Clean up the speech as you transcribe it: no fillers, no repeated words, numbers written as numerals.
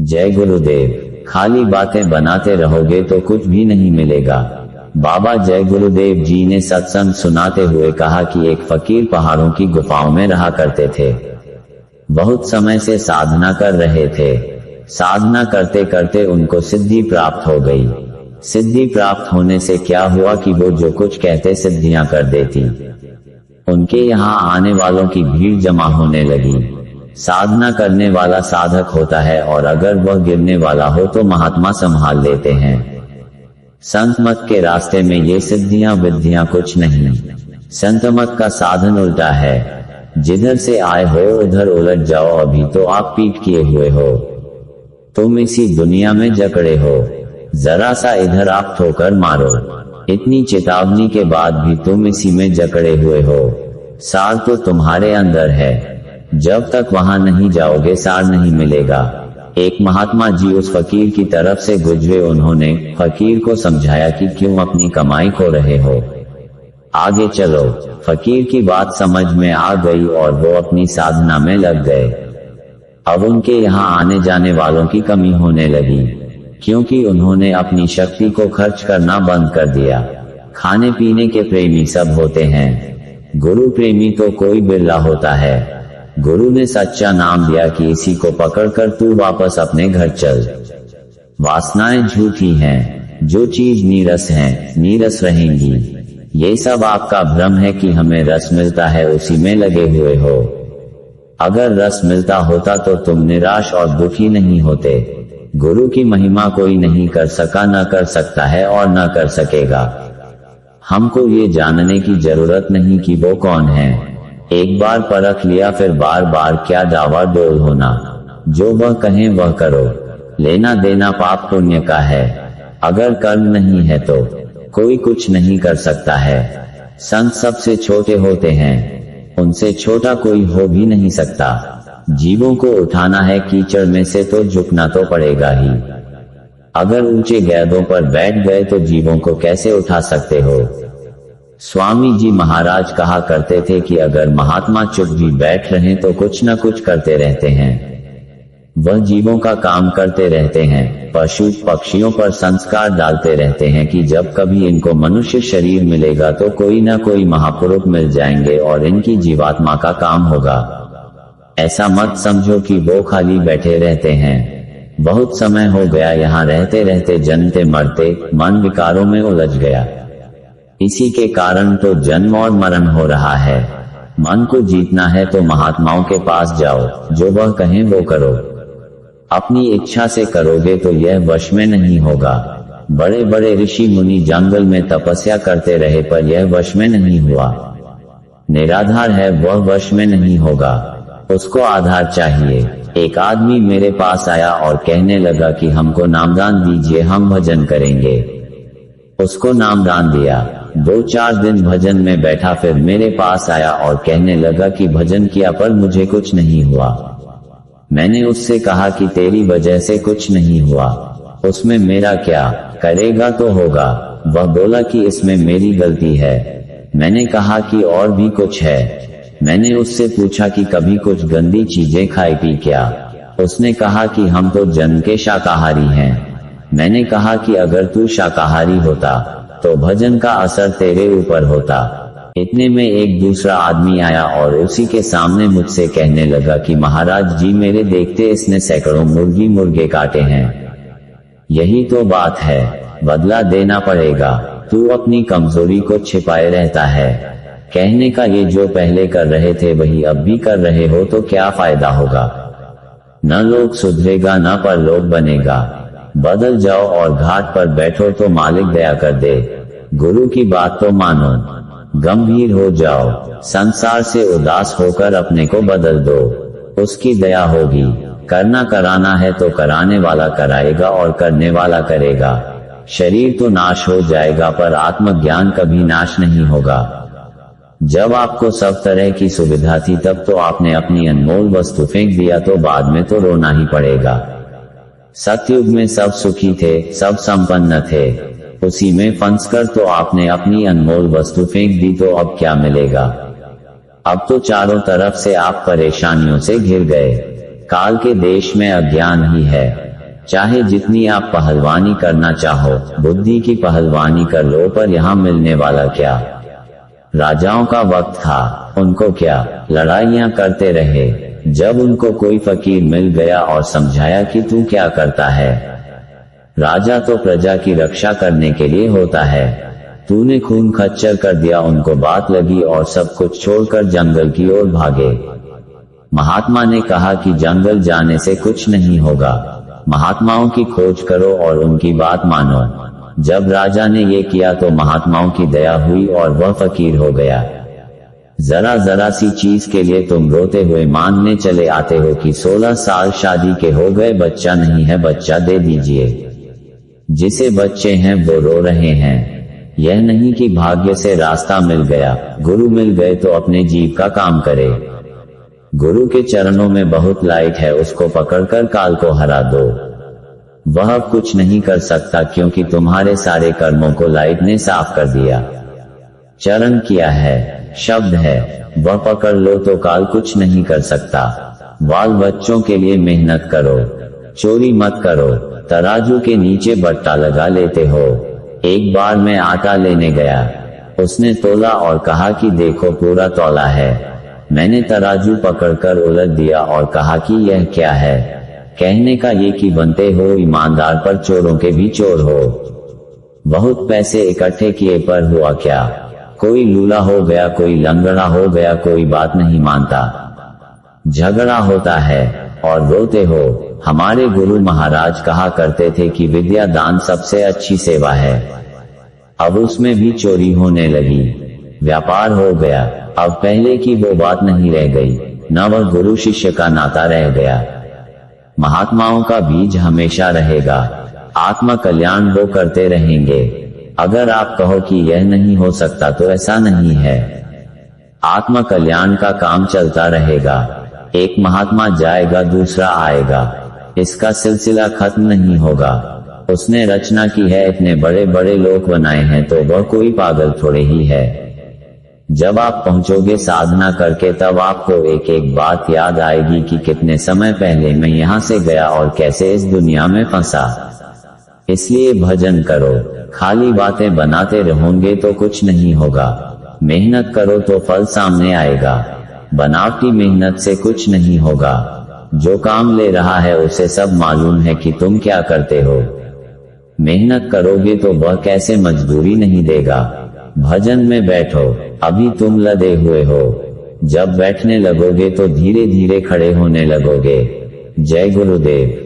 जय गुरुदेव। खाली बातें बनाते रहोगे तो कुछ भी नहीं मिलेगा। बाबा जय गुरुदेव जी ने सत्संग सुनाते हुए कहा कि एक फकीर पहाड़ों की गुफाओं में रहा करते थे। बहुत समय से साधना कर रहे थे। साधना करते करते उनको सिद्धि प्राप्त हो गई। सिद्धि प्राप्त होने से क्या हुआ कि वो जो कुछ कहते सिद्धियां कर देती। उनके यहाँ आने वालों की भीड़ जमा होने लगी। साधना करने वाला साधक होता है और अगर वह गिरने वाला हो तो महात्मा संभाल लेते हैं। संत मत के रास्ते में ये सिद्धियां विद्धियां कुछ नहीं। संत मत का साधन उल्टा है। जिधर से आए हो उधर उलट जाओ, अभी तो आप पीठ किए हुए हो। तुम इसी दुनिया में जकड़े हो, जरा सा इधर आप ठोकर मारो। इतनी चेतावनी के बाद भी तुम इसी में जकड़े हुए हो। सार तो तुम्हारे अंदर है, जब तक वहां नहीं जाओगे सार नहीं मिलेगा। एक महात्मा जी उस फकीर की तरफ से गुजरे। उन्होंने फकीर को समझाया कि क्यों अपनी कमाई खो रहे हो, आगे चलो। फकीर की बात समझ में आ गई और वो अपनी साधना में लग गए। अब उनके यहाँ आने जाने वालों की कमी होने लगी, क्योंकि उन्होंने अपनी शक्ति को खर्च करना बंद कर दिया। खाने पीने के प्रेमी सब होते हैं, गुरु प्रेमी तो कोई बिरला होता है। गुरु ने सच्चा नाम दिया कि इसी को पकड़कर तू वापस अपने घर चल। वासनाएं झूठी हैं, जो चीज नीरस है नीरस रहेंगी। ये सब आपका भ्रम है कि हमें रस मिलता है, उसी में लगे हुए हो। अगर रस मिलता होता तो तुम निराश और दुखी नहीं होते। गुरु की महिमा कोई नहीं कर सका, न कर सकता है और न कर सकेगा। हमको ये जानने की जरूरत नहीं कि वो कौन है। एक बार परख लिया फिर बार बार क्या दावा डोल होना। जो वह कहें वह करो। लेना देना पाप पुण्य का है। अगर कर्म नहीं है तो कोई कुछ नहीं कर सकता है। संत सबसे छोटे होते हैं, उनसे छोटा कोई हो भी नहीं सकता। जीवों को उठाना है कीचड़ में से तो झुकना तो पड़ेगा ही। अगर ऊंचे गेंदों पर बैठ गए तो जीवों को कैसे उठा सकते हो। स्वामी जी महाराज कहा करते थे कि अगर महात्मा चुप भी बैठ रहे तो कुछ न कुछ करते रहते हैं। वह जीवों का काम करते रहते हैं, पशु पक्षियों पर संस्कार डालते रहते हैं कि जब कभी इनको मनुष्य शरीर मिलेगा तो कोई न कोई महापुरुष मिल जाएंगे और इनकी जीवात्मा का काम होगा। ऐसा मत समझो कि वो खाली बैठे रहते हैं। बहुत समय हो गया यहाँ रहते रहते जन्मते मरते, मन विकारों में उलझ गया। इसी के कारण तो जन्म और मरण हो रहा है। मन को जीतना है तो महात्माओं के पास जाओ, जो वह कहें वो करो। अपनी इच्छा से करोगे तो यह वश में नहीं होगा। बड़े बड़े ऋषि मुनि जंगल में तपस्या करते रहे पर यह वश में नहीं हुआ। निराधार है वह वश में नहीं होगा, उसको आधार चाहिए। एक आदमी मेरे पास आया और कहने लगा कि हमको नामदान दीजिए, हम भजन करेंगे। उसको नामदान दिया। 2-4 दिन भजन में बैठा, फिर मेरे पास आया और कहने लगा कि भजन किया पर मुझे कुछ नहीं हुआ। मैंने उससे कहा कि तेरी वजह से कुछ नहीं हुआ, उसमें मेरा क्या, करेगा तो होगा। वह बोला कि इसमें मेरी गलती है। मैंने कहा कि और भी कुछ है। मैंने उससे पूछा कि कभी कुछ गंदी चीजें खाई पी क्या। उसने कहा कि हम तो जन्म के शाकाहारी हैं। मैंने कहा कि अगर तू शाकाहारी होता तो भजन का असर तेरे ऊपर होता। इतने में एक दूसरा आदमी आया और उसी के सामने मुझसे कहने लगा कि महाराज जी मेरे देखते इसने सैकड़ों मुर्गी मुर्गे काटे हैं। यही तो बात है, बदला देना पड़ेगा। तू अपनी कमजोरी को छिपाए रहता है। कहने का ये जो पहले कर रहे थे वही अब भी कर रहे हो तो क्या फायदा होगा। न लोग सुधरेगा न परलोक बनेगा। बदल जाओ और घाट पर बैठो तो मालिक दया कर दे। गुरु की बात तो मानो, गंभीर हो जाओ। संसार से उदास होकर अपने को बदल दो, उसकी दया होगी। करना कराना है तो कराने वाला कराएगा और करने वाला करेगा। शरीर तो नाश हो जाएगा पर आत्मज्ञान कभी नाश नहीं होगा। जब आपको सब तरह की सुविधा थी तब तो आपने अपनी अनमोल वस्तु फेंक दिया, तो बाद में तो रोना ही पड़ेगा। सतयुग में सब सुखी थे, सब संपन्न थे, उसी में फंसकर तो आपने अपनी अनमोल वस्तु फेंक दी, तो अब क्या मिलेगा। अब तो चारों तरफ से आप परेशानियों से घिर गए। काल के देश में अज्ञान ही है, चाहे जितनी आप पहलवानी करना चाहो, बुद्धि की पहलवानी कर लो, पर यहाँ मिलने वाला क्या? राजाओं का वक्त था, उनको क्या, लड़ाइयां करते रहे। जब उनको कोई फकीर मिल गया और समझाया कि तू क्या करता है, राजा तो प्रजा की रक्षा करने के लिए होता है, तूने खून खच्चर कर दिया। उनको बात लगी और सब कुछ छोड़कर जंगल की ओर भागे। महात्मा ने कहा कि जंगल जाने से कुछ नहीं होगा, महात्माओं की खोज करो और उनकी बात मानो। जब राजा ने ये किया तो महात्माओं की दया हुई और वह फकीर हो गया। जरा सी चीज के लिए तुम रोते हुए मानने चले आते हो कि 16 साल शादी के हो गए, बच्चा नहीं है, बच्चा दे दीजिए। जिसे बच्चे हैं वो रो रहे हैं। यह नहीं कि भाग्य से रास्ता मिल गया, गुरु मिल गए तो अपने जीव का काम करे। गुरु के चरणों में बहुत लाइट है, उसको पकड़कर काल को हरा दो। वह कुछ नहीं कर सकता क्योंकि तुम्हारे सारे कर्मों को लाइट ने साफ कर दिया। चरण किया है, शब्द है, वह पकड़ लो तो काल कुछ नहीं कर सकता। बाल बच्चों के लिए मेहनत करो, चोरी मत करो, तराजू के नीचे बट्टा लगा लेते हो। एक बार मैं आटा लेने गया, उसने तोला और कहा कि देखो पूरा तौला है। मैंने तराजू पकड़कर उलट दिया और कहा कि यह क्या है? कहने का ये कि बनते हो ईमानदार पर चोरों के भी चोर हो। बहुत पैसे इकट्ठे किए पर हुआ क्या? कोई लूला हो गया, कोई लंगड़ा हो गया, कोई बात नहीं मानता। झगड़ा होता है और रोते हो। हमारे गुरु महाराज कहा करते थे कि विद्या दान सबसे अच्छी सेवा है। अब उसमें भी चोरी होने लगी, व्यापार हो गया। अब पहले की वो बात नहीं रह गई, न वह गुरु शिष्य का नाता रह गया। महात्माओं का बीज हमेशा रहेगा, आत्मा कल्याण वो करते रहेंगे। अगर आप कहो कि यह नहीं हो सकता तो ऐसा नहीं है, आत्मा कल्याण का काम चलता रहेगा। एक महात्मा जाएगा, दूसरा आएगा, इसका सिलसिला खत्म नहीं होगा। उसने रचना की है, इतने बड़े बड़े लोक बनाए हैं, तो वह कोई पागल थोड़े ही है। जब आप पहुंचोगे साधना करके तब आपको एक एक बात याद आएगी कि कितने समय पहले मैं यहाँ से गया और कैसे इस दुनिया में फंसा। इसलिए भजन करो, खाली बातें बनाते रहोगे तो कुछ नहीं होगा। मेहनत करो तो फल सामने आएगा, बनावटी मेहनत से कुछ नहीं होगा। जो काम ले रहा है उसे सब मालूम है कि तुम क्या करते हो। मेहनत करोगे तो वह कैसे मजदूरी नहीं देगा। भजन में बैठो, अभी तुम लदे हुए हो, जब बैठने लगोगे तो धीरे धीरे खड़े होने लगोगे। जय गुरुदेव।